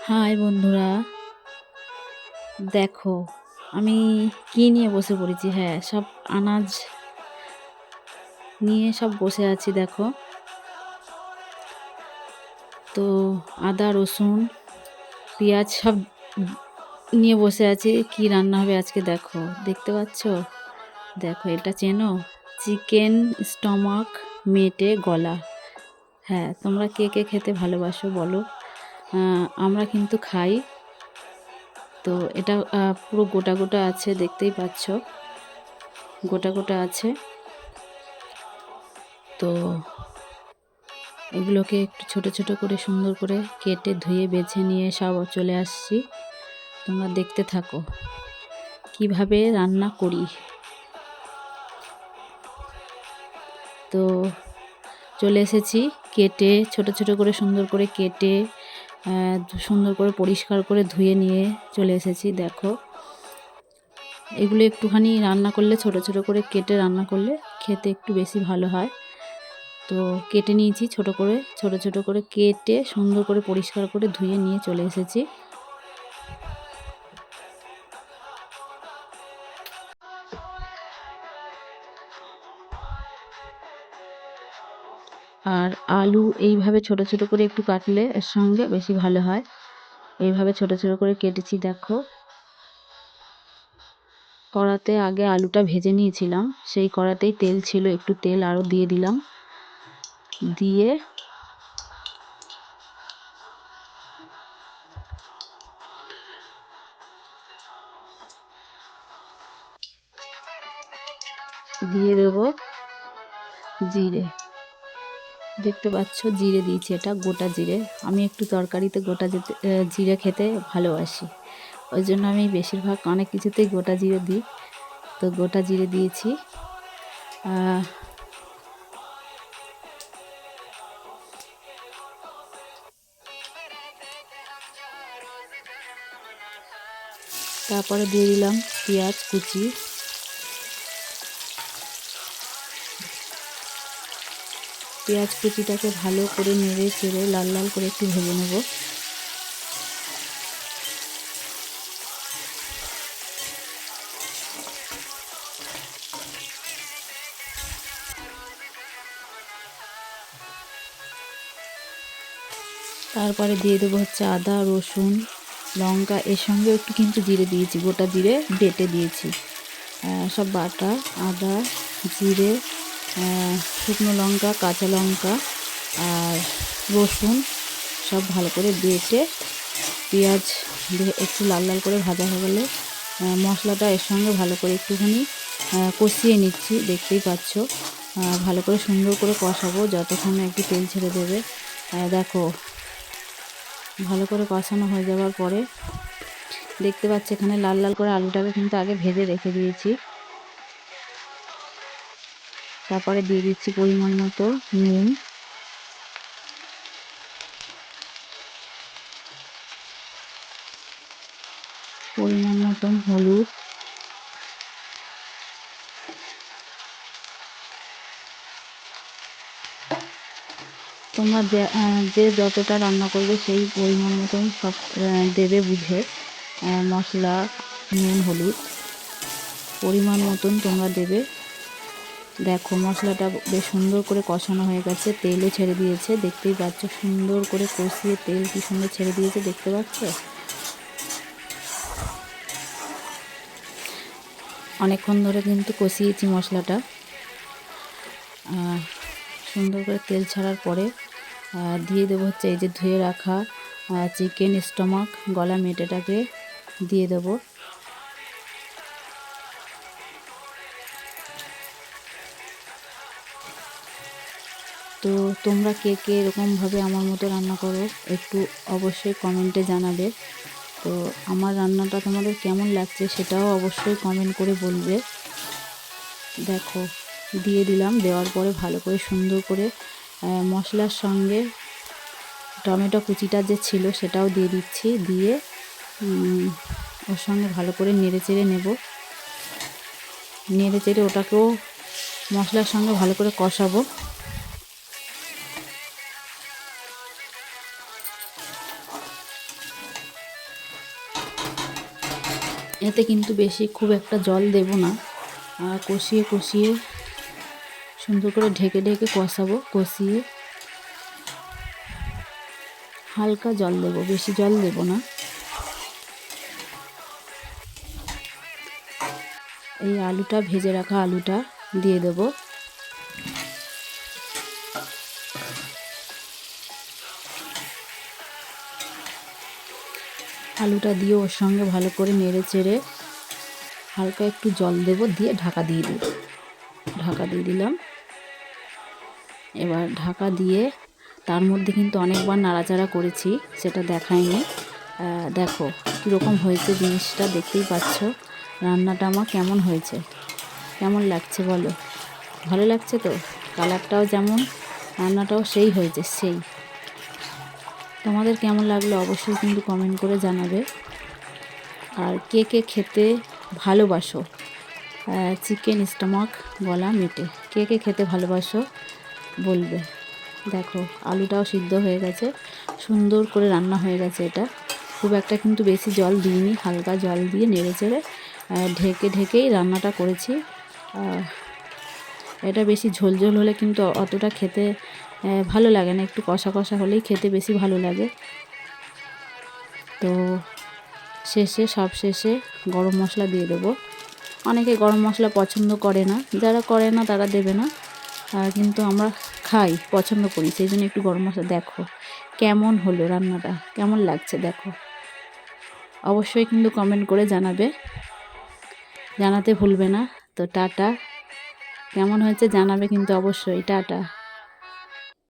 High বন্ধুরা, দেখো আমি কি নিয়ে বসে পড়েছি। হ্যাঁ, সব আনাজ নিয়ে সব বসে আছি। দেখো তো আদা রসুন পেঁয়াজ সব নিয়ে বসে আছি। কি রান্না হবে আজকে দেখো, দেখতে পাচ্ছ? দেখো, এটা চেনো? চিকেন স্টমাক মেটে গলা। হ্যাঁ, তোমরা কে কে খেতে ভালোবাসো বলো। আমরা কিন্তু খাই। তো এটা পুরো গোটা গোটা আছে, দেখতেই পাচ্ছ গোটা গোটা আছে। তো এগুলোকে একটু ছোট ছোট করে সুন্দর করে কেটে ধুয়ে বেছে নিয়ে সব চলে আসছি। তোমরা দেখতে থাকো কিভাবে রান্না করি। তো চলে এসেছি, কেটে ছোট ছোট করে সুন্দর করে কেটে সুন্দর করে পরিষ্কার করে ধুয়ে নিয়ে চলে এসেছি। দেখো, এগুলো একটুখানি রান্না করলে, ছোট ছোট করে কেটে রান্না করলে খেতে একটু বেশি ভালো হয়। তো কেটে নিয়েছি ছোট করে, ছোট ছোট করে কেটে সুন্দর করে পরিষ্কার করে ধুয়ে নিয়ে চলে এসেছি। আর আলু এইভাবে ছোট ছোট করে একটু কাটলে এর সঙ্গে বেশি ভালো হয়। এইভাবে ছোট ছোট করে কেটেছি। দেখো, কড়াতে আগে আলুটা ভেজে নিয়েছিলাম, সেই কড়াতেই তেল ছিল, একটু তেল আরও দিয়ে দিলাম। দিয়ে দেবো জিরে। দেখতে পাচ্ছ জিরে দিয়েছি, এটা গোটা জিরে। আমি একটু তরকারিতে গোটা জিরে খেতে ভালোবাসি, ওই জন্য আমি বেশিরভাগ অনেক কিছুতেই গোটা জিরে দিই। তো গোটা জিরে দিয়েছি। তারপরে দিয়ে দিলাম পেঁয়াজ কুচি। পেঁয়াজ কুচিটাকে ভালো করে নেড়ে চেড়ে লাল লাল করে একটু ভেজে নেব। তারপরে দিয়ে দেবো হচ্ছে আদা রসুন লঙ্কা, এর সঙ্গে একটু কিন্তু জিরে দিয়েছি, গোটা জিরে বেটে দিয়েছি। সব বাটা আদা জিরে শুকনো লঙ্কা কাঁচা লঙ্কা আর রসুন সব ভালো করে বেটে পেঁয়াজ একটু লাল লাল করে ভাজা হয়ে গেলে মশলাটা এর সঙ্গে ভালো করে একটুখানি কষিয়ে নিচ্ছি। দেখতেই পাচ্ছ, ভালো করে সুন্দর করে কষাবো যতক্ষণ না একটু তেল ছেড়ে দেবে। দেখো, ভালো করে কষানো হয়ে যাওয়ার পরে দেখতে পাচ্ছি এখানে লাল লাল করে আলুটাকে কিন্তু আগে ভেজে রেখে দিয়েছি। তারপরে দিয়ে দিচ্ছি পরিমাণ মতো নুন, পরিমাণ মতন হলুদ, তোমরা যে যতটা রান্না করবে সেই পরিমাণ মতন সব দেবে বুঝে। মশলা নুন হলুদ পরিমাণ মতন তোমরা দেবে। দেখো, মশলাটা বেশ সুন্দর করে কষানো হয়ে গেছে, তেলও ছেড়ে দিয়েছে। দেখতেই পাচ্ছ সুন্দর করে কষিয়ে তেল কি সুন্দর ছেড়ে দিয়েছে, দেখতে পাচ্ছ? অনেকক্ষণ ধরে কিন্তু কষিয়েছি মশলাটা। সুন্দর করে তেল ছাড়ার পরে দিয়ে দেবো হচ্ছে এই যে ধুয়ে রাখা চিকেন স্টমাক গলা মেটেটাকে দিয়ে দেবো। তো তোমরা কে কে এরকমভাবে আমার মতো রান্না করো একটু অবশ্যই কমেন্টে জানাবে। তো আমার রান্নাটা তোমাদের কেমন লাগছে সেটাও অবশ্যই কমেন্ট করে বলবে। দেখো, দিয়ে দিলাম, দেওয়ার পরে ভালো করে সুন্দর করে মশলার সঙ্গে টমেটো কুচিটা যে ছিল সেটাও দিয়ে দিচ্ছি। দিয়ে ওর সঙ্গে ভালো করে নেড়ে চেড়ে নেব। নেড়ে চেড়ে ওটাকেও মশলার সঙ্গে ভালো করে কষাবো। এতে কিন্তু বেশি খুব একটা জল দেব না, কষিয়ে কষিয়ে সুন্দর করে ঢেকে ঢেকে কষাবো। কষিয়ে হালকা জল দেব, বেশি জল দেব না। এই আলুটা, ভেজে রাখা আলুটা দিয়ে দেব। আলুটা দিয়ে ওর সঙ্গে ভালো করে নেড়ে চেড়ে হালকা একটু জল দেব, দিয়ে ঢাকা দিয়ে দেব। ঢাকা দিয়ে দিলাম। এবার ঢাকা দিয়ে তার মধ্যে কিন্তু অনেকবার নাড়াচাড়া করেছি, সেটা দেখাইনি। দেখো কীরকম হয়েছে জিনিসটা, দেখতেই পাচ্ছ। রান্নাটা আমার কেমন হয়েছে, কেমন লাগছে বলো? ভালো লাগছে তো? কালারটাও যেমন, রান্নাটাও সেই হয়েছে, সেই। তোমাদের কেমন লাগলো অবশ্যই কিন্তু কমেন্ট করে জানাবে। আর কে কে খেতে ভালোবাসো চিকেন স্টমাক গলা মেটে, কে কে খেতে ভালোবাসো বলবে। দেখো আলুটাও সিদ্ধ হয়ে গেছে, সুন্দর করে রান্না হয়ে গেছে। এটা খুব একটা কিন্তু বেশি জল দিইনি, হালকা জল দিয়ে নেড়ে চেড়ে ঢেকে ঢেকেই রান্নাটা করেছি। এটা বেশি ঝোল ঝোল হলে কিন্তু অতটা খেতে ভালো লাগে না, একটু কষা কষা হলেই খেতে বেশি ভালো লাগে। তো সব শেষে গরম মশলা দিয়ে দেবো। অনেকে গরম মশলা পছন্দ করে না, যারা করে না তারা দেবে না, কিন্তু আমরা খাই, পছন্দ করি, সেই জন্য একটু গরম মশলা। দেখো কেমন হলো রান্নাটা, কেমন লাগছে দেখো। অবশ্যই কিন্তু কমেন্ট করে জানাবে, জানাতে ভুলবে না। তো টাটা, কেমন হয়েছে জানাবে কিন্তু অবশ্যই। টাটা।